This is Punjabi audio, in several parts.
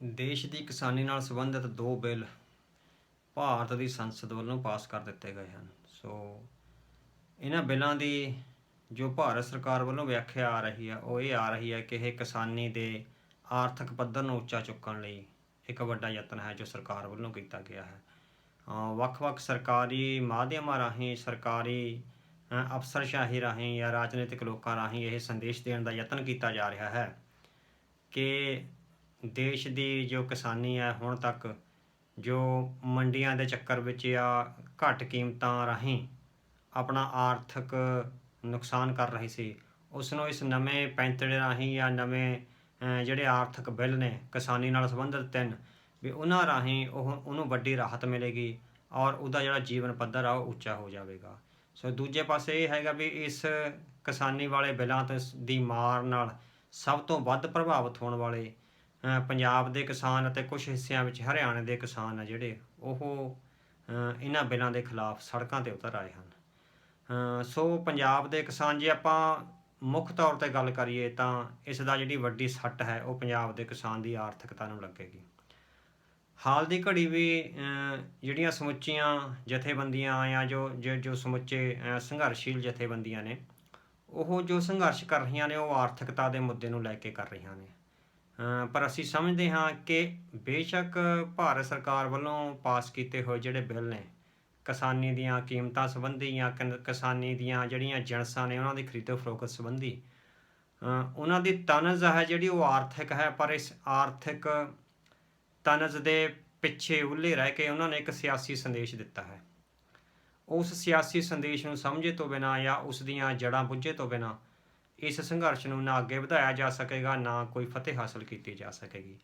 ਦੇਸ਼ ਦੀ ਕਿਸਾਨੀ ਨਾਲ ਸੰਬੰਧਿਤ ਦੋ ਬਿੱਲ ਭਾਰਤ ਦੀ ਸੰਸਦ ਵੱਲੋਂ ਪਾਸ ਕਰ ਦਿੱਤੇ ਗਏ ਹਨ। ਇਹਨਾਂ ਬਿੱਲਾਂ ਦੀ ਜੋ ਭਾਰਤ ਸਰਕਾਰ ਵੱਲੋਂ ਵਿਆਖਿਆ ਆ ਰਹੀ ਹੈ ਉਹ ਇਹ ਆ ਰਹੀ ਹੈ ਕਿ ਇਹ ਕਿਸਾਨੀ ਦੇ ਆਰਥਿਕ ਪੱਧਰ ਨੂੰ ਉੱਚਾ ਚੁੱਕਣ ਲਈ ਇੱਕ ਵੱਡਾ ਯਤਨ ਹੈ ਜੋ ਸਰਕਾਰ ਵੱਲੋਂ ਕੀਤਾ ਗਿਆ ਹੈ। ਵੱਖ-ਵੱਖ ਸਰਕਾਰੀ ਮਾਧਿਅਮਾਂ ਰਾਹੀਂ, ਸਰਕਾਰੀ ਅਫਸਰਸ਼ਾਹੀ ਰਾਹੀਂ ਜਾਂ ਰਾਜਨੀਤਿਕ ਲੋਕਾਂ ਰਾਹੀਂ ਇਹ ਸੰਦੇਸ਼ ਦੇਣ ਦਾ ਯਤਨ ਕੀਤਾ ਜਾ ਰਿਹਾ ਹੈ ਕਿ ਦੇਸ਼ ਦੀ ਜੋ ਕਿਸਾਨੀ ਹੈ ਹੁਣ ਤੱਕ ਜੋ ਮੰਡੀਆਂ ਦੇ ਚੱਕਰ ਵਿੱਚ ਜਾਂ ਘੱਟ ਕੀਮਤਾਂ ਰਾਹੀਂ ਆਪਣਾ ਆਰਥਿਕ ਨੁਕਸਾਨ ਕਰ ਰਹੀ ਸੀ, ਉਸ ਨੂੰ ਇਸ ਨਵੇਂ ਪੈਂਤੜੇ ਰਾਹੀਂ ਜਾਂ ਨਵੇਂ ਜਿਹੜੇ ਆਰਥਿਕ ਬਿੱਲ ਨੇ ਕਿਸਾਨੀ ਨਾਲ ਸੰਬੰਧਿਤ ਤਿੰਨ ਵੀ ਉਹਨਾਂ ਰਾਹੀਂ ਉਹਨੂੰ ਵੱਡੀ ਰਾਹਤ ਮਿਲੇਗੀ ਔਰ ਉਹਦਾ ਜਿਹੜਾ ਜੀਵਨ ਪੱਧਰ ਆ ਉਹ ਉੱਚਾ ਹੋ ਜਾਵੇਗਾ। ਦੂਜੇ ਪਾਸੇ ਇਹ ਹੈਗਾ ਵੀ ਇਸ ਕਿਸਾਨੀ ਵਾਲੇ ਬਿੱਲਾਂ ਦੀ ਮਾਰ ਨਾਲ ਸਭ ਤੋਂ ਵੱਧ ਪ੍ਰਭਾਵਿਤ ਹੋਣ ਵਾਲੇ ਪੰਜਾਬ ਦੇ ਕਿਸਾਨ ਅਤੇ ਕੁਝ ਹਿੱਸਿਆਂ ਵਿੱਚ ਹਰਿਆਣੇ ਦੇ ਕਿਸਾਨ ਆ ਜਿਹੜੇ ਉਹ ਇਹਨਾਂ ਬਿੱਲਾਂ ਦੇ ਖਿਲਾਫ ਸੜਕਾਂ 'ਤੇ ਉਤਰ ਆਏ ਹਨ। ਪੰਜਾਬ ਦੇ ਕਿਸਾਨ, ਜੇ ਆਪਾਂ ਮੁੱਖ ਤੌਰ 'ਤੇ ਗੱਲ ਕਰੀਏ ਤਾਂ ਇਸ ਦਾ ਜਿਹੜੀ ਵੱਡੀ ਸੱਟ ਹੈ ਉਹ ਪੰਜਾਬ ਦੇ ਕਿਸਾਨ ਦੀ ਆਰਥਿਕਤਾ ਨੂੰ ਲੱਗੇਗੀ। ਹਾਲ ਦੀ ਘੜੀ ਵੀ ਜਿਹੜੀਆਂ ਸਮੁੱਚੀਆਂ ਜਥੇਬੰਦੀਆਂ ਜਾਂ ਜੋ ਸਮੁੱਚੇ ਸੰਘਰਸ਼ੀਲ ਜਥੇਬੰਦੀਆਂ ਨੇ ਉਹ ਜੋ ਸੰਘਰਸ਼ ਕਰ ਰਹੀਆਂ ਨੇ ਉਹ ਆਰਥਿਕਤਾ ਦੇ ਮੁੱਦੇ ਨੂੰ ਲੈ ਕੇ ਕਰ ਰਹੀਆਂ ਨੇ। ਪਰ ਅਸੀਂ ਸਮਝਦੇ ਹਾਂ ਕਿ ਬੇਸ਼ੱਕ ਭਾਰਤ ਸਰਕਾਰ ਵੱਲੋਂ ਪਾਸ ਕੀਤੇ ਹੋਏ ਜਿਹੜੇ ਬਿੱਲ ਨੇ ਕਿਸਾਨੀ ਦੀਆਂ ਕੀਮਤਾਂ ਸੰਬੰਧੀ ਜਾਂ ਕਿਸਾਨੀ ਦੀਆਂ ਜਿਹੜੀਆਂ ਜਿਣਸਾਂ ਨੇ ਉਹਨਾਂ ਦੀ ਖਰੀਦੋ ਫਰੋਖਤ ਸੰਬੰਧੀ ਉਹਨਾਂ ਦੀ ਤਨਜ਼ ਹੈ ਜਿਹੜੀ ਉਹ ਆਰਥਿਕ ਹੈ, ਪਰ ਇਸ ਆਰਥਿਕ ਤਨਜ਼ ਦੇ ਪਿੱਛੇ ਉਲਝੇ ਰਹਿ ਕੇ ਉਹਨਾਂ ਨੇ ਇੱਕ ਸਿਆਸੀ ਸੰਦੇਸ਼ ਦਿੱਤਾ ਹੈ। ਉਸ ਸਿਆਸੀ ਸੰਦੇਸ਼ ਨੂੰ ਸਮਝੇ ਤੋਂ ਬਿਨਾਂ ਜਾਂ ਉਸ ਦੀਆਂ ਜੜ੍ਹਾਂ ਬੁੱਝੇ ਤੋਂ ਬਿਨਾਂ ਇਸ ਸੰਘਰਸ਼ ਨੂੰ ਨਾ ਅੱਗੇ ਵਧਾਇਆ ਜਾ ਸਕੇਗਾ, ਨਾ ਕੋਈ ਫਤਿਹ ਹਾਸਲ ਕੀਤੀ ਜਾ ਸਕੇਗੀ।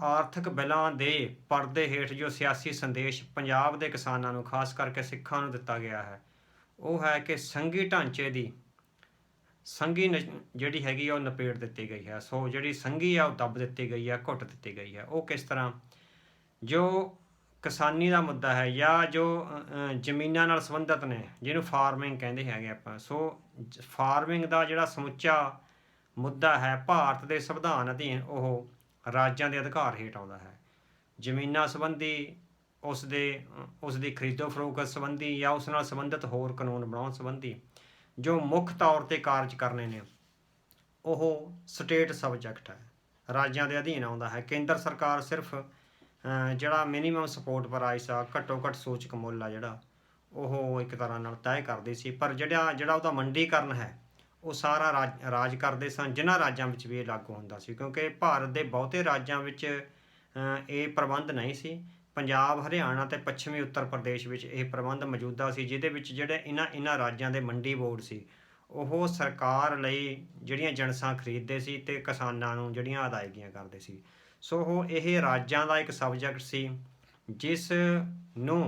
ਆਰਥਿਕ ਬਿੱਲਾਂ ਦੇ ਪਰਦੇ ਹੇਠ ਜੋ ਸਿਆਸੀ ਸੰਦੇਸ਼ ਪੰਜਾਬ ਦੇ ਕਿਸਾਨਾਂ ਨੂੰ, ਖਾਸ ਕਰਕੇ ਸਿੱਖਾਂ ਨੂੰ ਦਿੱਤਾ ਗਿਆ ਹੈ ਉਹ ਹੈ ਕਿ ਸੰਘੀ ਢਾਂਚੇ ਦੀ ਜਿਹੜੀ ਹੈਗੀ ਆ ਉਹ ਨਿਪੇੜ ਦਿੱਤੀ ਗਈ ਹੈ। ਜਿਹੜੀ ਸੰਘੀ ਆ ਉਹ ਦੱਬ ਦਿੱਤੀ ਗਈ ਹੈ, ਘੁੱਟ ਦਿੱਤੀ ਗਈ ਹੈ। ਉਹ ਕਿਸ ਤਰ੍ਹਾਂ, ਜੋ ਕਿਸਾਨੀ ਦਾ ਮੁੱਦਾ ਹੈ ਜਾਂ ਜੋ ਜ਼ਮੀਨਾਂ ਨਾਲ ਸੰਬੰਧਿਤ ਨੇ ਜਿਹਨੂੰ ਫਾਰਮਿੰਗ ਕਹਿੰਦੇ ਹੈਗੇ ਆਪਾਂ, ਫਾਰਮਿੰਗ ਦਾ ਜਿਹੜਾ ਸਮੁੱਚਾ ਮੁੱਦਾ ਹੈ ਭਾਰਤ ਦੇ ਸੰਵਿਧਾਨ ਅਧੀਨ ਉਹ ਰਾਜਾਂ ਦੇ ਅਧਿਕਾਰ ਹੇਠ ਆਉਂਦਾ ਹੈ। ਜ਼ਮੀਨਾਂ ਸੰਬੰਧੀ, ਉਸ ਦੀ ਖਰੀਦੋ ਫਰੋਖਤ ਸੰਬੰਧੀ ਜਾਂ ਉਸ ਨਾਲ ਸੰਬੰਧਿਤ ਹੋਰ ਕਾਨੂੰਨ ਬਣਾਉਣ ਸੰਬੰਧੀ ਜੋ ਮੁੱਖ ਤੌਰ 'ਤੇ ਕਾਰਜ ਕਰਨੇ ਨੇ ਉਹ ਸਟੇਟ ਸਬਜੈਕਟ ਹੈ, ਰਾਜਾਂ ਦੇ ਅਧੀਨ ਆਉਂਦਾ ਹੈ। ਕੇਂਦਰ ਸਰਕਾਰ ਸਿਰਫ ਜਿਹੜਾ ਮਿਨੀਮਮ ਸਪੋਰਟ ਪ੍ਰਾਈਸ ਆ, ਘੱਟੋ ਘੱਟ ਸੂਚਕ ਮੁੱਲ ਆ ਜਿਹੜਾ ਉਹ ਇੱਕ ਤਰ੍ਹਾਂ ਨਾਲ ਤੈਅ ਕਰਦੀ ਸੀ, ਪਰ ਜਿਹੜਾ ਉਹਦਾ ਮੰਡੀਕਰਨ ਹੈ ਉਹ ਸਾਰਾ ਰਾਜ ਕਰਦੇ ਸਨ, ਜਿਨ੍ਹਾਂ ਰਾਜਾਂ ਵਿੱਚ ਵੀ ਇਹ ਲਾਗੂ ਹੁੰਦਾ ਸੀ, ਕਿਉਂਕਿ ਭਾਰਤ ਦੇ ਬਹੁਤੇ ਰਾਜਾਂ ਵਿੱਚ ਇਹ ਪ੍ਰਬੰਧ ਨਹੀਂ ਸੀ। ਪੰਜਾਬ, ਹਰਿਆਣਾ ਅਤੇ ਪੱਛਮੀ ਉੱਤਰ ਪ੍ਰਦੇਸ਼ ਵਿੱਚ ਇਹ ਪ੍ਰਬੰਧ ਮੌਜੂਦਾ ਸੀ, ਜਿਹਦੇ ਵਿੱਚ ਜਿਹੜੇ ਇਹਨਾਂ ਰਾਜਾਂ ਦੇ ਮੰਡੀ ਬੋਰਡ ਸੀ ਉਹ ਸਰਕਾਰ ਲਈ ਜਿਹੜੀਆਂ ਜਿਣਸਾਂ ਖਰੀਦਦੇ ਸੀ ਅਤੇ ਕਿਸਾਨਾਂ ਨੂੰ ਜਿਹੜੀਆਂ ਅਦਾਇਗੀਆਂ ਕਰਦੇ ਸੀ। ਇਹ ਰਾਜਾਂ ਦਾ ਇੱਕ ਸਬਜੈਕਟ ਸੀ ਜਿਸ ਨੂੰ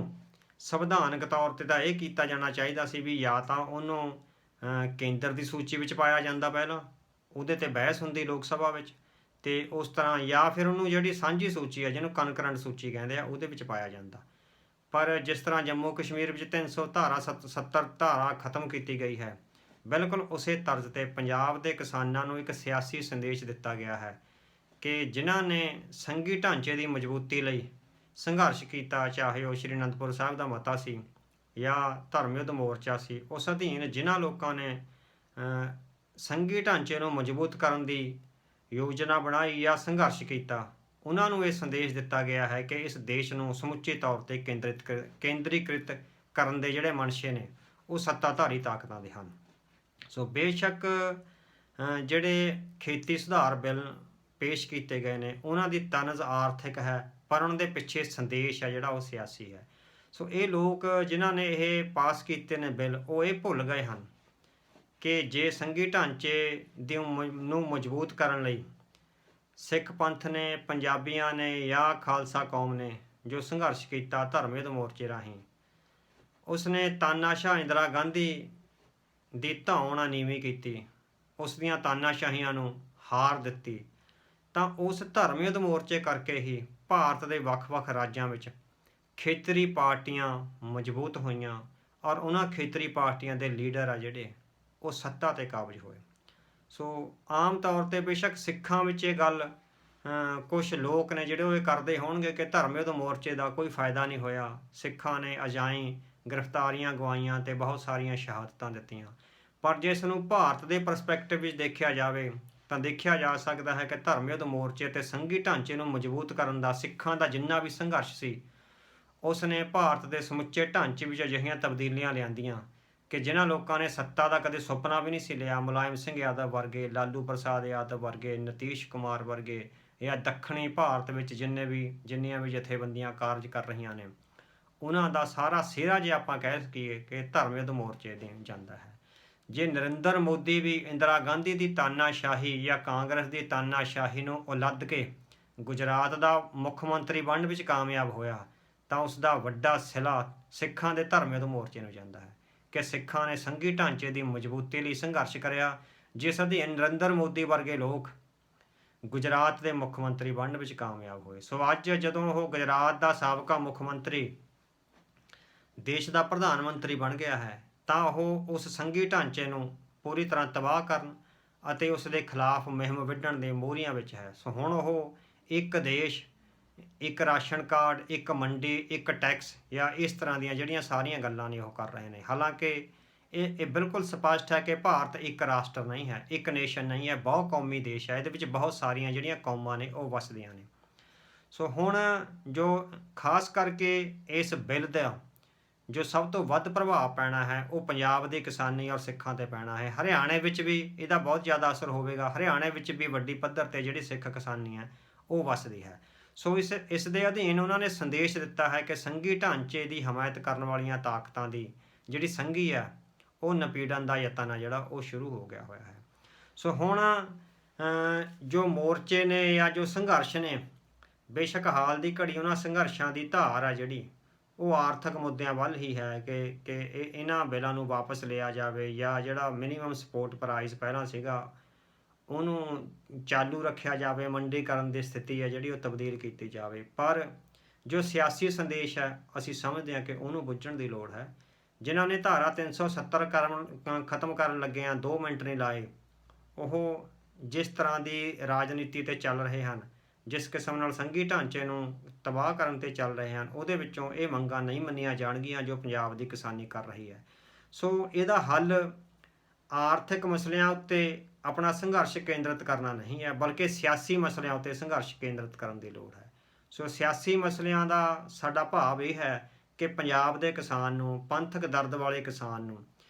ਸੰਵਿਧਾਨਕ ਤੌਰ 'ਤੇ ਤਾਂ ਇਹ ਕੀਤਾ ਜਾਣਾ ਚਾਹੀਦਾ ਸੀ ਵੀ ਜਾਂ ਤਾਂ ਉਹਨੂੰ ਕੇਂਦਰ ਦੀ ਸੂਚੀ ਵਿੱਚ ਪਾਇਆ ਜਾਂਦਾ, ਪਹਿਲਾਂ ਉਹਦੇ 'ਤੇ ਬਹਿਸ ਹੁੰਦੀ ਲੋਕ ਸਭਾ ਵਿੱਚ, ਅਤੇ ਉਸ ਤਰ੍ਹਾਂ ਜਾਂ ਫਿਰ ਉਹਨੂੰ ਜਿਹੜੀ ਸਾਂਝੀ ਸੂਚੀ ਹੈ ਜਿਹਨੂੰ ਕਨਕਰੈਂਟ ਸੂਚੀ ਕਹਿੰਦੇ ਆ ਉਹਦੇ ਵਿੱਚ ਪਾਇਆ ਜਾਂਦਾ। ਪਰ ਜਿਸ ਤਰ੍ਹਾਂ ਜੰਮੂ ਕਸ਼ਮੀਰ ਵਿੱਚ 370 ਧਾਰਾ ਖਤਮ ਕੀਤੀ ਗਈ ਹੈ, ਬਿਲਕੁਲ ਉਸੇ ਤਰਜ਼ 'ਤੇ ਪੰਜਾਬ ਦੇ ਕਿਸਾਨਾਂ ਨੂੰ ਇੱਕ ਸਿਆਸੀ ਸੰਦੇਸ਼ ਦਿੱਤਾ ਗਿਆ ਹੈ ਕਿ ਜਿਨ੍ਹਾਂ ਨੇ ਸੰਘੀ ਢਾਂਚੇ ਦੀ ਮਜ਼ਬੂਤੀ ਲਈ ਸੰਘਰਸ਼ ਕੀਤਾ, ਚਾਹੇ ਉਹ ਸ਼੍ਰੀ ਅਨੰਦਪੁਰ ਸਾਹਿਬ ਦਾ ਮਤਾ ਸੀ ਜਾਂ ਧਰਮ ਯੁੱਧ ਮੋਰਚਾ ਸੀ, ਉਸ ਅਧੀਨ ਜਿਨ੍ਹਾਂ ਲੋਕਾਂ ਨੇ ਸੰਘੀ ਢਾਂਚੇ ਨੂੰ ਮਜ਼ਬੂਤ ਕਰਨ ਦੀ ਯੋਜਨਾ ਬਣਾਈ ਜਾਂ ਸੰਘਰਸ਼ ਕੀਤਾ, ਉਹਨਾਂ ਨੂੰ ਇਹ ਸੰਦੇਸ਼ ਦਿੱਤਾ ਗਿਆ ਹੈ ਕਿ ਇਸ ਦੇਸ਼ ਨੂੰ ਸਮੁੱਚੇ ਤੌਰ 'ਤੇ ਕੇਂਦਰੀਕ੍ਰਿਤ ਕਰਨ ਦੇ ਜਿਹੜੇ ਮਨਸ਼ੇ ਨੇ ਉਹ ਸੱਤਾਧਾਰੀ ਤਾਕਤਾਂ ਦੇ ਹਨ। ਬੇਸ਼ੱਕ ਜਿਹੜੇ ਖੇਤੀ ਸੁਧਾਰ ਬਿੱਲ ਪੇਸ਼ ਕੀਤੇ ਗਏ ਨੇ ਉਹਨਾਂ ਦੀ ਤਨਜ਼ ਆਰਥਿਕ ਹੈ, ਪਰ ਉਹਨਾਂ ਦੇ ਪਿੱਛੇ ਸੰਦੇਸ਼ ਹੈ ਜਿਹੜਾ ਉਹ ਸਿਆਸੀ ਹੈ। ਇਹ ਲੋਕ ਜਿਨ੍ਹਾਂ ਨੇ ਇਹ ਪਾਸ ਕੀਤੇ ਨੇ ਬਿੱਲ ਉਹ ਇਹ ਭੁੱਲ ਗਏ ਹਨ ਕਿ ਜੇ ਸੰਘੀ ਢਾਂਚੇ ਨੂੰ ਮਜ਼ਬੂਤ ਕਰਨ ਲਈ ਸਿੱਖ ਪੰਥ ਨੇ, ਪੰਜਾਬੀਆਂ ਨੇ ਜਾਂ ਖਾਲਸਾ ਕੌਮ ਨੇ ਜੋ ਸੰਘਰਸ਼ ਕੀਤਾ ਧਰਮ ਯੁੱਧ ਮੋਰਚੇ ਰਾਹੀਂ, ਉਸਨੇ ਤਾਨਾਸ਼ਾਹ ਇੰਦਰਾ ਗਾਂਧੀ ਦੀ ਧੌਣ ਨੀਵੀਂ ਕੀਤੀ, ਉਸ ਦੀਆਂ ਤਾਨਾਸ਼ਾਹੀਆਂ ਨੂੰ ਹਾਰ ਦਿੱਤੀ, ਤਾਂ ਉਸ ਧਰਮ ਯੁੱਧ ਮੋਰਚੇ ਕਰਕੇ ਹੀ ਭਾਰਤ ਦੇ ਵੱਖ-ਵੱਖ ਰਾਜਾਂ ਵਿੱਚ ਖੇਤਰੀ ਪਾਰਟੀਆਂ ਮਜ਼ਬੂਤ ਹੋਈਆਂ ਔਰ ਉਹਨਾਂ ਖੇਤਰੀ ਪਾਰਟੀਆਂ ਦੇ ਲੀਡਰ ਆ ਜਿਹੜੇ ਉਹ ਸੱਤਾ 'ਤੇ ਕਾਬਜ਼ ਹੋਏ। ਆਮ ਤੌਰ 'ਤੇ ਬੇਸ਼ੱਕ ਸਿੱਖਾਂ ਵਿੱਚ ਇਹ ਗੱਲ ਕੁਝ ਲੋਕ ਨੇ ਜਿਹੜੇ ਉਹ ਇਹ ਕਰਦੇ ਹੋਣਗੇ ਕਿ ਧਰਮ ਯੁੱਧ ਮੋਰਚੇ ਦਾ ਕੋਈ ਫਾਇਦਾ ਨਹੀਂ ਹੋਇਆ, ਸਿੱਖਾਂ ਨੇ ਅਜਾਈਂ ਗ੍ਰਿਫਤਾਰੀਆਂ ਗਵਾਈਆਂ ਤੇ ਬਹੁਤ ਸਾਰੀਆਂ ਸ਼ਹਾਦਤਾਂ ਦਿੱਤੀਆਂ। ਪਰ ਜੇ ਇਸ ਨੂੰ ਭਾਰਤ ਦੇ ਪਰਸਪੈਕਟਿਵ ਵਿੱਚ ਦੇਖਿਆ ਜਾਵੇ ਤਾਂ ਦੇਖਿਆ ਜਾ ਸਕਦਾ ਹੈ ਕਿ ਧਰਮ ਯੁੱਧ ਮੋਰਚੇ ਤੇ ਸੰਘੀ ਢਾਂਚੇ ਨੂੰ ਮਜ਼ਬੂਤ ਕਰਨ ਦਾ ਸਿੱਖਾਂ ਦਾ ਜਿੰਨਾ ਵੀ ਸੰਘਰਸ਼ ਸੀ, ਉਸ ਨੇ ਭਾਰਤ ਦੇ ਸਮੁੱਚੇ ਢਾਂਚੇ ਵਿੱਚ ਅਜਿਹੀਆਂ ਤਬਦੀਲੀਆਂ ਲਿਆਂਦੀਆਂ ਕਿ ਜਿਨ੍ਹਾਂ ਲੋਕਾਂ ਨੇ ਸੱਤਾ ਦਾ ਕਦੇ ਸੁਪਨਾ ਵੀ ਨਹੀਂ ਸੀ ਲਿਆ, ਮੁਲਾਇਮ ਸਿੰਘ ਯਾਦਵ ਵਰਗੇ, ਲਾਲੂ ਪ੍ਰਸਾਦ ਯਾਦਵ ਵਰਗੇ, ਨਤੀਸ਼ ਕੁਮਾਰ ਵਰਗੇ, ਜਾਂ ਦੱਖਣੀ ਭਾਰਤ ਵਿੱਚ ਜਿੰਨੀਆਂ ਵੀ ਜਥੇਬੰਦੀਆਂ ਕਾਰਜ ਕਰ ਰਹੀਆਂ ਨੇ, ਉਹਨਾਂ ਦਾ ਸਾਰਾ ਸਿਹਰਾ ਜੇ ਆਪਾਂ ਕਹਿ ਸਕੀਏ ਕਿ ਧਰਮ ਯੁੱਧ ਮੋਰਚੇ ਦੇ ਜਾਂਦਾ ਹੈ। ਜੇ ਨਰਿੰਦਰ ਮੋਦੀ ਵੀ ਇੰਦਰਾ ਗਾਂਧੀ ਦੀ ਤਾਨਾਸ਼ਾਹੀ ਜਾਂ ਕਾਂਗਰਸ ਦੀ ਤਾਨਾਸ਼ਾਹੀ ਨੂੰ ਉਲੱਦ ਕੇ ਗੁਜਰਾਤ ਦਾ ਮੁੱਖ ਮੰਤਰੀ ਬਣਨ ਵਿੱਚ ਕਾਮਯਾਬ ਹੋਇਆ, ਤਾਂ ਉਸ ਦਾ ਵੱਡਾ ਸਿਲਾ ਸਿੱਖਾਂ ਦੇ ਧਰਮ ਯੁੱਧ ਮੋਰਚੇ ਨੂੰ ਜਾਂਦਾ ਹੈ ਕਿ ਸਿੱਖਾਂ ਨੇ ਸੰਘੀ ਢਾਂਚੇ ਦੀ ਮਜ਼ਬੂਤੀ ਲਈ ਸੰਘਰਸ਼ ਕਰਿਆ, ਜਿਸ ਅਧੀਨ ਨਰਿੰਦਰ ਮੋਦੀ ਵਰਗੇ ਲੋਕ ਗੁਜਰਾਤ ਦੇ ਮੁੱਖ ਮੰਤਰੀ ਬਣਨ ਵਿੱਚ ਕਾਮਯਾਬ ਹੋਏ। ਸੋ ਅੱਜ ਜਦੋਂ ਉਹ ਗੁਜਰਾਤ ਦਾ ਸਾਬਕਾ ਮੁੱਖ ਮੰਤਰੀ ਦੇਸ਼ ਦਾ ਪ੍ਰਧਾਨ ਮੰਤਰੀ ਬਣ ਗਿਆ ਹੈ, ਤਾਂ ਉਹ ਉਸ ਸੰਘੀ ਢਾਂਚੇ ਨੂੰ ਪੂਰੀ ਤਰ੍ਹਾਂ ਤਬਾਹ ਕਰਨ ਅਤੇ ਉਸ ਦੇ ਖਿਲਾਫ ਮੁਹਿੰਮ ਵਿੱਢਣ ਦੇ ਮੋਹਰੀਆਂ ਵਿੱਚ ਹੈ। ਸੋ ਹੁਣ ਉਹ ਇੱਕ ਦੇਸ਼, ਇੱਕ ਰਾਸ਼ਨ ਕਾਰਡ, ਇੱਕ ਮੰਡੀ, ਇੱਕ ਟੈਕਸ ਜਾਂ ਇਸ ਤਰ੍ਹਾਂ ਦੀਆਂ ਜਿਹੜੀਆਂ ਸਾਰੀਆਂ ਗੱਲਾਂ ਨੇ ਉਹ ਕਰ ਰਹੇ ਨੇ। ਹਾਲਾਂਕਿ ਇਹ ਬਿਲਕੁਲ ਸਪਸ਼ਟ ਹੈ ਕਿ ਭਾਰਤ ਇੱਕ ਰਾਸ਼ਟਰ ਨਹੀਂ ਹੈ, ਇੱਕ ਨੇਸ਼ਨ ਨਹੀਂ ਹੈ, ਬਹੁ ਕੌਮੀ ਦੇਸ਼ ਹੈ। ਇਹਦੇ ਵਿੱਚ ਬਹੁਤ ਸਾਰੀਆਂ ਜਿਹੜੀਆਂ ਕੌਮਾਂ ਨੇ ਉਹ ਵਸਦੀਆਂ ਨੇ। ਸੋ ਹੁਣ ਜੋ ਖਾਸ ਕਰਕੇ ਇਸ ਬਿੱਲ ਦਾ ਜੋ ਸਭ ਤੋਂ ਵੱਧ ਪ੍ਰਭਾਵ ਪੈਣਾ ਹੈ ਉਹ ਪੰਜਾਬ ਦੀ ਕਿਸਾਨੀ ਔਰ ਸਿੱਖਾਂ 'ਤੇ ਪੈਣਾ ਹੈ। ਹਰਿਆਣੇ ਵਿੱਚ ਵੀ ਇਹਦਾ ਬਹੁਤ ਜ਼ਿਆਦਾ ਅਸਰ ਹੋਵੇਗਾ। ਹਰਿਆਣੇ ਵਿੱਚ ਵੀ ਵੱਡੀ ਪੱਧਰ 'ਤੇ ਜਿਹੜੀ ਸਿੱਖ ਕਿਸਾਨੀ ਹੈ ਉਹ ਵਸਦੀ ਹੈ। ਸੋ ਇਸ ਦੇ ਅਧੀਨ ਉਹਨਾਂ ਨੇ ਸੰਦੇਸ਼ ਦਿੱਤਾ ਹੈ ਕਿ ਸੰਘੀ ਢਾਂਚੇ ਦੀ ਹਮਾਇਤ ਕਰਨ ਵਾਲੀਆਂ ਤਾਕਤਾਂ ਦੀ ਜਿਹੜੀ ਸੰਘੀ ਹੈ ਉਹ ਨਪੀੜਨ ਦਾ ਯਤਨ ਹੈ ਜਿਹੜਾ ਉਹ ਸ਼ੁਰੂ ਹੋ ਗਿਆ ਹੋਇਆ ਹੈ। ਸੋ ਹੁਣ ਜੋ ਮੋਰਚੇ ਨੇ ਜਾਂ ਜੋ ਸੰਘਰਸ਼ ਨੇ, ਬੇਸ਼ੱਕ ਹਾਲ ਦੀ ਘੜੀ ਉਹਨਾਂ ਸੰਘਰਸ਼ਾਂ ਦੀ ਧਾਰ ਆ ਜਿਹੜੀ ਉਹ ਆਰਥਿਕ ਮੁੱਦਿਆਂ ਵੱਲ ਹੀ ਹੈ ਕਿ ਇਹਨਾਂ ਬਿੱਲਾਂ ਨੂੰ ਵਾਪਸ ਲਿਆ ਜਾਵੇ ਜਾਂ ਜਿਹੜਾ ਮਿਨੀਮਮ ਸਪੋਰਟ ਪ੍ਰਾਈਸ ਪਹਿਲਾਂ ਸੀਗਾ ਉਹਨੂੰ ਚਾਲੂ ਰੱਖਿਆ ਜਾਵੇ, ਮੰਡੀਕਰਨ ਦੀ ਸਥਿਤੀ ਹੈ ਜਿਹੜੀ ਉਹ ਤਬਦੀਲ ਕੀਤੀ ਜਾਵੇ। ਪਰ ਜੋ ਸਿਆਸੀ ਸੰਦੇਸ਼ ਹੈ ਅਸੀਂ ਸਮਝਦੇ ਹਾਂ ਕਿ ਉਹਨੂੰ ਬੁੱਝਣ ਦੀ ਲੋੜ ਹੈ। ਜਿਨ੍ਹਾਂ ਨੇ ਧਾਰਾ 370 ਖਤਮ ਕਰਨ ਲੱਗਿਆਂ 2 ਮਿੰਟ ਨਹੀਂ ਲਾਏ, ਉਹ ਜਿਸ ਤਰ੍ਹਾਂ ਦੀ ਰਾਜਨੀਤੀ 'ਤੇ ਚੱਲ ਰਹੇ ਹਨ, ਜਿਸ ਕਿਸਮ ਨਾਲ ਸੰਘੀ ਢਾਂਚੇ ਨੂੰ ਤਬਾਹ ਕਰਨ 'ਤੇ ਚੱਲ ਰਹੇ ਹਨ, ਉਹਦੇ ਵਿੱਚੋਂ ਇਹ ਮੰਗਾਂ ਨਹੀਂ ਮੰਨੀਆਂ ਜਾਣਗੀਆਂ ਜੋ ਪੰਜਾਬ ਦੀ ਕਿਸਾਨੀ ਕਰ ਰਹੀ ਹੈ। ਸੋ ਇਹਦਾ ਹੱਲ ਆਰਥਿਕ ਮਸਲਿਆਂ ਉੱਤੇ ਆਪਣਾ ਸੰਘਰਸ਼ ਕੇਂਦਰਿਤ ਕਰਨਾ ਨਹੀਂ ਹੈ, ਬਲਕਿ ਸਿਆਸੀ ਮਸਲਿਆਂ ਉੱਤੇ ਸੰਘਰਸ਼ ਕੇਂਦਰਿਤ ਕਰਨ ਦੀ ਲੋੜ ਹੈ। ਸੋ ਸਿਆਸੀ ਮਸਲਿਆਂ ਦਾ ਸਾਡਾ ਭਾਵ ਇਹ ਹੈ ਕਿ ਪੰਜਾਬ ਦੇ ਕਿਸਾਨ ਨੂੰ, ਪੰਥਕ ਦਰਦ ਵਾਲੇ ਕਿਸਾਨ ਨੂੰ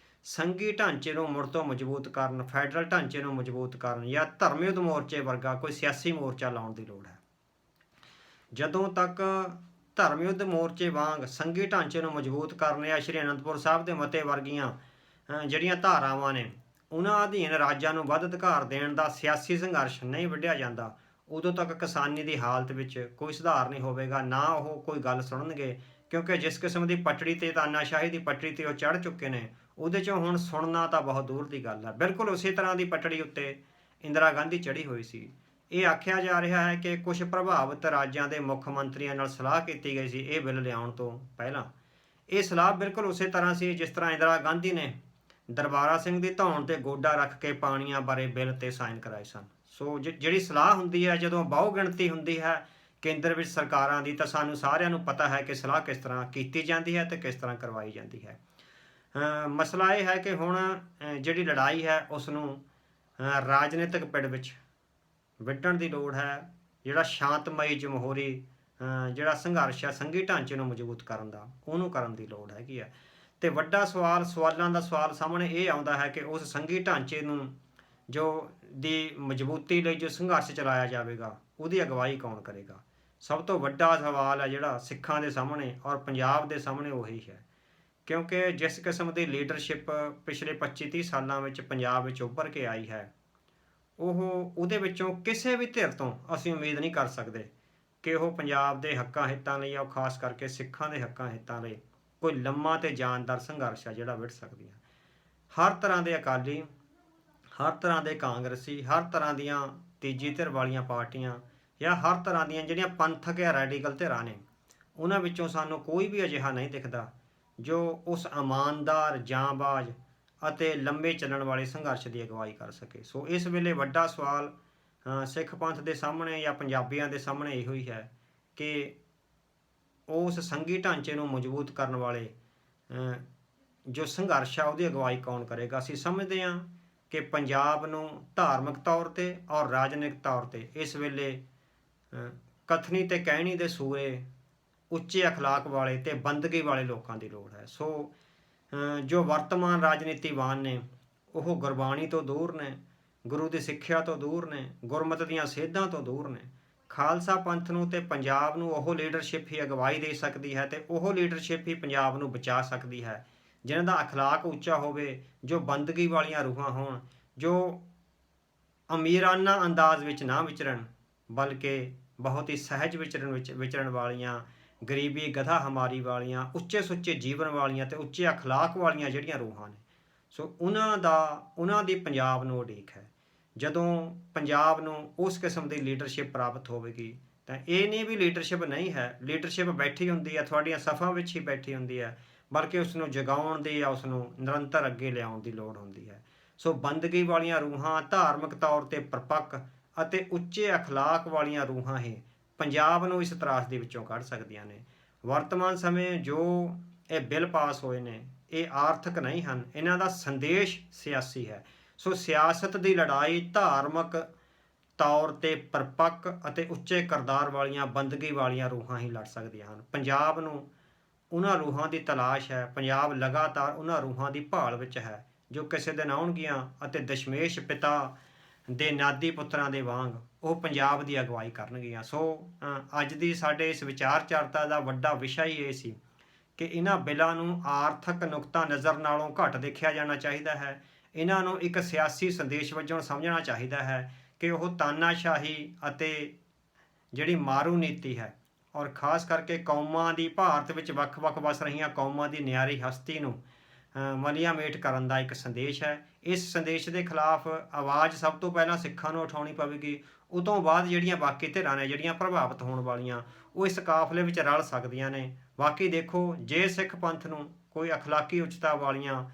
ਸੰਘੀ ਢਾਂਚੇ ਨੂੰ ਮੁੜ ਤੋਂ ਮਜ਼ਬੂਤ ਕਰਨ, ਫੈਡਰਲ ਢਾਂਚੇ ਨੂੰ ਮਜ਼ਬੂਤ ਕਰਨ ਜਾਂ ਧਰਮ ਯੁੱਧ ਮੋਰਚੇ ਵਰਗਾ ਕੋਈ ਸਿਆਸੀ ਮੋਰਚਾ ਲਾਉਣ ਦੀ ਲੋੜ ਹੈ। ਜਦੋਂ ਤੱਕ ਧਰਮ ਯੁੱਧ ਮੋਰਚੇ ਵਾਂਗ ਸੰਘੀ ਢਾਂਚੇ ਨੂੰ ਮਜ਼ਬੂਤ ਕਰਨ ਜਾਂ ਸ਼੍ਰੀ ਅਨੰਦਪੁਰ ਸਾਹਿਬ ਦੇ ਮਤੇ ਵਰਗੀਆਂ ਜਿਹੜੀਆਂ ਧਾਰਾਵਾਂ ਨੇ ਉਹਨਾਂ ਅਧੀਨ ਰਾਜਾਂ ਨੂੰ ਵੱਧ ਅਧਿਕਾਰ ਦੇਣ ਦਾ ਸਿਆਸੀ ਸੰਘਰਸ਼ ਨਹੀਂ ਵਿੱਢਿਆ ਜਾਂਦਾ, ਉਦੋਂ ਤੱਕ ਕਿਸਾਨੀ ਦੀ ਹਾਲਤ ਵਿੱਚ ਕੋਈ ਸੁਧਾਰ ਨਹੀਂ ਹੋਵੇਗਾ, ਨਾ ਉਹ ਕੋਈ ਗੱਲ ਸੁਣਨਗੇ। ਕਿਉਂਕਿ ਜਿਸ ਕਿਸਮ ਦੀ ਪਟੜੀ 'ਤੇ ਤਾਨਾਸ਼ਾਹੀ ਦੀ ਪਟੜੀ 'ਤੇ ਉਹ ਚੜ੍ਹ ਚੁੱਕੇ ਨੇ, ਉਹਦੇ 'ਚੋਂ ਹੁਣ ਸੁਣਨਾ ਤਾਂ ਬਹੁਤ ਦੂਰ ਦੀ ਗੱਲ ਹੈ। ਬਿਲਕੁਲ ਉਸੇ ਤਰ੍ਹਾਂ ਦੀ ਪਟੜੀ ਉੱਤੇ ਇੰਦਰਾ ਗਾਂਧੀ ਚੜ੍ਹੀ ਹੋਈ ਸੀ। ਇਹ ਆਖਿਆ ਜਾ ਰਿਹਾ ਹੈ ਕਿ ਕੁਝ ਪ੍ਰਭਾਵਿਤ ਰਾਜਾਂ ਦੇ ਮੁੱਖ ਮੰਤਰੀਆਂ ਨਾਲ ਸਲਾਹ ਕੀਤੀ ਗਈ ਸੀ ਇਹ ਬਿੱਲ ਲਿਆਉਣ ਤੋਂ ਪਹਿਲਾਂ। ਇਹ ਸਲਾਹ ਬਿਲਕੁਲ ਉਸੇ ਤਰ੍ਹਾਂ ਸੀ ਜਿਸ ਤਰ੍ਹਾਂ ਇੰਦਰਾ ਗਾਂਧੀ ਨੇ ਦਰਬਾਰਾ ਸਿੰਘ ਦੀ ਧੌਣ 'ਤੇ ਗੋਡਾ ਰੱਖ ਕੇ ਪਾਣੀਆਂ ਬਾਰੇ ਬਿੱਲ 'ਤੇ ਸਾਈਨ ਕਰਾਏ ਸਨ। ਸੋ ਜਿਹੜੀ ਸਲਾਹ ਹੁੰਦੀ ਹੈ, ਜਦੋਂ ਬਹੁ ਗਿਣਤੀ ਹੁੰਦੀ ਹੈ ਕੇਂਦਰ ਵਿੱਚ ਸਰਕਾਰਾਂ ਦੀ, ਤਾਂ ਸਾਨੂੰ ਸਾਰਿਆਂ ਨੂੰ ਪਤਾ ਹੈ ਕਿ ਸਲਾਹ ਕਿਸ ਤਰ੍ਹਾਂ ਕੀਤੀ ਜਾਂਦੀ ਹੈ ਅਤੇ ਕਿਸ ਤਰ੍ਹਾਂ ਕਰਵਾਈ ਜਾਂਦੀ ਹੈ। ਮਸਲਾ ਇਹ ਹੈ ਕਿ ਹੁਣ ਜਿਹੜੀ ਲੜਾਈ ਹੈ ਉਸ ਨੂੰ ਰਾਜਨੀਤਿਕ ਪਿੜ ਵਿੱਚ ਵਿੱਢਣ ਦੀ ਲੋੜ ਹੈ। ਜਿਹੜਾ ਸ਼ਾਂਤਮਈ ਜਮਹੂਰੀ ਜਿਹੜਾ ਸੰਘਰਸ਼ ਹੈ ਸੰਘੀ ਢਾਂਚੇ ਨੂੰ ਮਜ਼ਬੂਤ ਕਰਨ ਦਾ, ਉਹਨੂੰ ਕਰਨ ਦੀ ਲੋੜ ਹੈਗੀ ਹੈ। ਅਤੇ ਵੱਡਾ ਸਵਾਲਾਂ ਦਾ ਸਵਾਲ ਸਾਹਮਣੇ ਇਹ ਆਉਂਦਾ ਹੈ ਕਿ ਉਸ ਸੰਘੀ ਢਾਂਚੇ ਨੂੰ ਜੋ ਦੀ ਮਜ਼ਬੂਤੀ ਲਈ ਜੋ ਸੰਘਰਸ਼ ਚਲਾਇਆ ਜਾਵੇਗਾ ਉਹਦੀ ਅਗਵਾਈ ਕੌਣ ਕਰੇਗਾ। ਸਭ ਤੋਂ ਵੱਡਾ ਸਵਾਲ ਹੈ ਜਿਹੜਾ ਸਿੱਖਾਂ ਦੇ ਸਾਹਮਣੇ ਔਰ ਪੰਜਾਬ ਦੇ ਸਾਹਮਣੇ ਉਹੀ ਹੈ, ਕਿਉਂਕਿ ਜਿਸ ਕਿਸਮ ਦੀ ਲੀਡਰਸ਼ਿਪ ਪਿਛਲੇ 25-30 ਸਾਲਾਂ ਵਿੱਚ ਪੰਜਾਬ ਵਿੱਚ ਉੱਭਰ ਕੇ ਆਈ ਹੈ, ਉਹਦੇ ਵਿੱਚੋਂ ਕਿਸੇ ਵੀ ਧਿਰ ਤੋਂ ਅਸੀਂ ਉਮੀਦ ਨਹੀਂ ਕਰ ਸਕਦੇ ਕਿ ਉਹ ਪੰਜਾਬ ਦੇ ਹੱਕਾਂ ਹਿੱਤਾਂ ਲਈ, ਉਹ ਖਾਸ ਕਰਕੇ ਸਿੱਖਾਂ ਦੇ ਹੱਕਾਂ ਹਿੱਤਾਂ ਲਈ ਕੋਈ ਲੰਮਾ ਅਤੇ ਜਾਨਦਾਰ ਸੰਘਰਸ਼ ਹੈ ਜਿਹੜਾ ਵਿੱਢ ਸਕਦੀ ਹੈ। ਹਰ ਤਰ੍ਹਾਂ ਦੇ ਅਕਾਲੀ, ਹਰ ਤਰ੍ਹਾਂ ਦੇ ਕਾਂਗਰਸੀ, ਹਰ ਤਰ੍ਹਾਂ ਦੀਆਂ ਤੀਜੀ ਧਿਰ ਵਾਲੀਆਂ ਪਾਰਟੀਆਂ ਜਾਂ ਹਰ ਤਰ੍ਹਾਂ ਦੀਆਂ ਜਿਹੜੀਆਂ ਪੰਥਕ ਜਾਂ ਰੈਡੀਕਲ ਧਿਰਾਂ ਨੇ, ਉਹਨਾਂ ਵਿੱਚੋਂ ਸਾਨੂੰ ਕੋਈ ਵੀ ਅਜਿਹਾ ਨਹੀਂ ਦਿਖਦਾ ਜੋ ਉਸ ਇਮਾਨਦਾਰ, ਜਾਂਬਾਜ਼ ਅਤੇ ਲੰਬੇ ਚੱਲਣ ਵਾਲੇ ਸੰਘਰਸ਼ ਦੀ ਅਗਵਾਈ ਕਰ ਸਕੇ। ਸੋ ਇਸ ਵੇਲੇ ਵੱਡਾ ਸਵਾਲ ਸਿੱਖ ਪੰਥ ਦੇ ਸਾਹਮਣੇ ਜਾਂ ਪੰਜਾਬੀਆਂ ਦੇ ਸਾਹਮਣੇ ਇਹੋ ਹੀ ਹੈ ਕਿ ਉਸ ਸੰਘੀ ਢਾਂਚੇ ਨੂੰ ਮਜ਼ਬੂਤ ਕਰਨ ਵਾਲੇ ਜੋ ਸੰਘਰਸ਼ ਆ ਉਹਦੀ ਅਗਵਾਈ ਕੌਣ ਕਰੇਗਾ। ਅਸੀਂ ਸਮਝਦੇ ਹਾਂ ਕਿ ਪੰਜਾਬ ਨੂੰ ਧਾਰਮਿਕ ਤੌਰ 'ਤੇ ਔਰ ਰਾਜਨੀਤਿਕ ਤੌਰ 'ਤੇ ਇਸ ਵੇਲੇ ਕਥਨੀ ਤੇ ਕਹਿਣੀ ਦੇ ਸੂਰੇ, ਉੱਚੇ ਅਖਲਾਕ ਵਾਲੇ ਤੇ ਬੰਦਗੀ ਵਾਲੇ ਲੋਕਾਂ ਦੀ ਲੋੜ ਹੈ। ਸੋ ਜੋ ਵਰਤਮਾਨ ਰਾਜਨੀਤੀਵਾਨ ਨੇ ਉਹ ਗੁਰਬਾਣੀ ਤੋਂ ਦੂਰ ਨੇ, ਗੁਰੂ ਦੀ ਸਿੱਖਿਆ ਤੋਂ ਦੂਰ ਨੇ, ਗੁਰਮਤਿ ਦੀਆਂ ਸੇਧਾਂ ਤੋਂ ਦੂਰ ਨੇ। ਖਾਲਸਾ ਪੰਥ ਨੂੰ ਤੇ ਪੰਜਾਬ ਨੂੰ ਉਹ ਲੀਡਰਸ਼ਿਪ ਹੀ ਅਗਵਾਈ ਦੇ ਸਕਦੀ ਹੈ ਤੇ ਉਹ ਲੀਡਰਸ਼ਿਪ ਹੀ ਪੰਜਾਬ ਨੂੰ ਬਚਾ ਸਕਦੀ ਹੈ ਜਿਨ੍ਹਾਂ ਦਾ ਅਖਲਾਕ ਉੱਚਾ ਹੋਵੇ, ਜੋ ਬੰਦਗੀ ਵਾਲੀਆਂ ਰੂਹਾਂ ਹੋਣ, ਜੋ ਅਮੀਰਾਨਾ ਅੰਦਾਜ਼ ਵਿੱਚ ਨਾ ਵਿਚਰਨ ਬਲਕਿ ਬਹੁਤ ਹੀ ਸਹਿਜ ਵਿਚਰਨ ਵਾਲੀਆਂ, ਗਰੀਬੀ ਗਧਾ ਹਮਾਰੀ ਵਾਲੀਆਂ, ਉੱਚੇ ਸੁੱਚੇ ਜੀਵਨ ਵਾਲੀਆਂ ਤੇ ਉੱਚੇ ਅਖਲਾਕ ਵਾਲੀਆਂ ਜਿਹੜੀਆਂ ਰੂਹਾਂ ਨੇ, ਸੋ ਉਹਨਾਂ ਦੀ ਪੰਜਾਬ ਨੂੰ ਉਡੀਕ ਹੈ। ਜਦੋਂ ਪੰਜਾਬ ਨੂੰ ਉਸ ਕਿਸਮ ਦੀ ਲੀਡਰਸ਼ਿਪ ਪ੍ਰਾਪਤ ਹੋਵੇਗੀ ਤਾਂ ਇਹ ਨਹੀਂ ਵੀ ਲੀਡਰਸ਼ਿਪ ਨਹੀਂ ਹੈ, ਲੀਡਰਸ਼ਿਪ ਬੈਠੀ ਹੁੰਦੀ ਹੈ, ਤੁਹਾਡੀਆਂ ਸਫਾਂ ਵਿੱਚ ਹੀ ਬੈਠੀ ਹੁੰਦੀ ਹੈ, ਬਲਕਿ ਉਸ ਨੂੰ ਜਗਾਉਣ ਦੀ ਜਾਂ ਉਸ ਨੂੰ ਨਿਰੰਤਰ ਅੱਗੇ ਲਿਆਉਣ ਦੀ ਲੋੜ ਹੁੰਦੀ ਹੈ। ਸੋ ਬੰਦਗੀ ਵਾਲੀਆਂ ਰੂਹਾਂ, ਧਾਰਮਿਕ ਤੌਰ 'ਤੇ ਪਰਪੱਕ ਅਤੇ ਉੱਚੇ ਅਖਲਾਕ ਵਾਲੀਆਂ ਰੂਹਾਂ ਹੀ ਪੰਜਾਬ ਨੂੰ ਇਸ ਤਰਾਸਦੀ ਵਿੱਚੋਂ ਕੱਢ ਸਕਦੀਆਂ ਨੇ। ਵਰਤਮਾਨ ਸਮੇਂ ਜੋ ਇਹ ਬਿੱਲ ਪਾਸ ਹੋਏ ਨੇ ਇਹ ਆਰਥਿਕ ਨਹੀਂ ਹਨ, ਇਹਨਾਂ ਦਾ ਸੰਦੇਸ਼ ਸਿਆਸੀ ਹੈ। ਸੋ ਸਿਆਸਤ ਦੀ ਲੜਾਈ ਧਾਰਮਿਕ ਤੌਰ 'ਤੇ ਪਰਪੱਕ ਅਤੇ ਉੱਚੇ ਕਿਰਦਾਰ ਵਾਲੀਆਂ, ਬੰਦਗੀ ਵਾਲੀਆਂ ਰੂਹਾਂ ਹੀ ਲੜ ਸਕਦੀਆਂ ਹਨ। ਪੰਜਾਬ ਨੂੰ ਉਹਨਾਂ ਰੂਹਾਂ ਦੀ ਤਲਾਸ਼ ਹੈ, ਪੰਜਾਬ ਲਗਾਤਾਰ ਉਹਨਾਂ ਰੂਹਾਂ ਦੀ ਭਾਲ ਵਿੱਚ ਹੈ ਜੋ ਕਿਸੇ ਦਿਨ ਆਉਣਗੀਆਂ ਅਤੇ ਦਸ਼ਮੇਸ਼ ਪਿਤਾ ਦੇ ਨਾਦੀ ਪੁੱਤਰਾਂ ਦੇ ਵਾਂਗ ਉਹ ਪੰਜਾਬ ਦੀ ਅਗਵਾਈ ਕਰਨਗੀਆਂ। ਸੋ ਅੱਜ ਦੀ ਸਾਡੇ ਇਸ ਵਿਚਾਰ ਚਰਚਾ ਦਾ ਵੱਡਾ ਵਿਸ਼ਾ ਹੀ ਇਹ ਸੀ ਕਿ ਇਹਨਾਂ ਬਿੱਲਾਂ ਨੂੰ ਆਰਥਿਕ ਨੁਕਤਾ ਨਜ਼ਰ ਨਾਲੋਂ ਘੱਟ ਦੇਖਿਆ ਜਾਣਾ ਚਾਹੀਦਾ ਹੈ। ਇਹਨਾਂ ਨੂੰ ਇੱਕ ਸਿਆਸੀ ਸੰਦੇਸ਼ ਵਜੋਂ ਸਮਝਣਾ ਚਾਹੀਦਾ ਹੈ ਕਿ ਉਹ ਤਾਨਾਸ਼ਾਹੀ ਅਤੇ ਜਿਹੜੀ ਮਾਰੂ ਨੀਤੀ ਹੈ ਔਰ ਖਾਸ ਕਰਕੇ ਕੌਮਾਂ ਦੀ, ਭਾਰਤ ਵਿੱਚ ਵੱਖ-ਵੱਖ ਵਸ ਰਹੀਆਂ ਕੌਮਾਂ ਦੀ ਨਿਆਰੀ ਹਸਤੀ ਨੂੰ ਮਲੀਆ ਮੇਟ ਕਰਨ ਦਾ ਇੱਕ ਸੰਦੇਸ਼ ਹੈ। ਇਸ ਸੰਦੇਸ਼ ਦੇ ਖਿਲਾਫ ਆਵਾਜ਼ ਸਭ ਤੋਂ ਪਹਿਲਾਂ ਸਿੱਖਾਂ ਨੂੰ ਉਠਾਉਣੀ ਪਵੇਗੀ, ਉਹ ਤੋਂ ਬਾਅਦ ਜਿਹੜੀਆਂ ਬਾਕੀ ਧਿਰਾਂ ਨੇ ਜਿਹੜੀਆਂ ਪ੍ਰਭਾਵਿਤ ਹੋਣ ਵਾਲੀਆਂ ਉਹ ਇਸ ਕਾਫਲੇ ਵਿੱਚ ਰਲ ਸਕਦੀਆਂ ਨੇ। ਬਾਕੀ ਦੇਖੋ, ਜੇ ਸਿੱਖ ਪੰਥ ਨੂੰ ਕੋਈ ਅਖਲਾਕੀ ਉੱਚਤਾ ਵਾਲੀਆਂ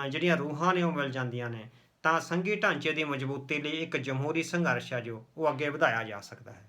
ਜਿਹੜੀਆਂ ਰੂਹਾਂ ਨੇ ਉਹ ਮਿਲ ਜਾਂਦੀਆਂ ਨੇ ਤਾਂ ਸੰਘੀ ਢਾਂਚੇ ਦੀ ਮਜ਼ਬੂਤੀ ਲਈ ਇੱਕ ਜਮਹੂਰੀ ਸੰਘਰਸ਼ ਹੈ ਜੋ ਉਹ ਅੱਗੇ ਵਧਾਇਆ ਜਾ ਸਕਦਾ ਹੈ।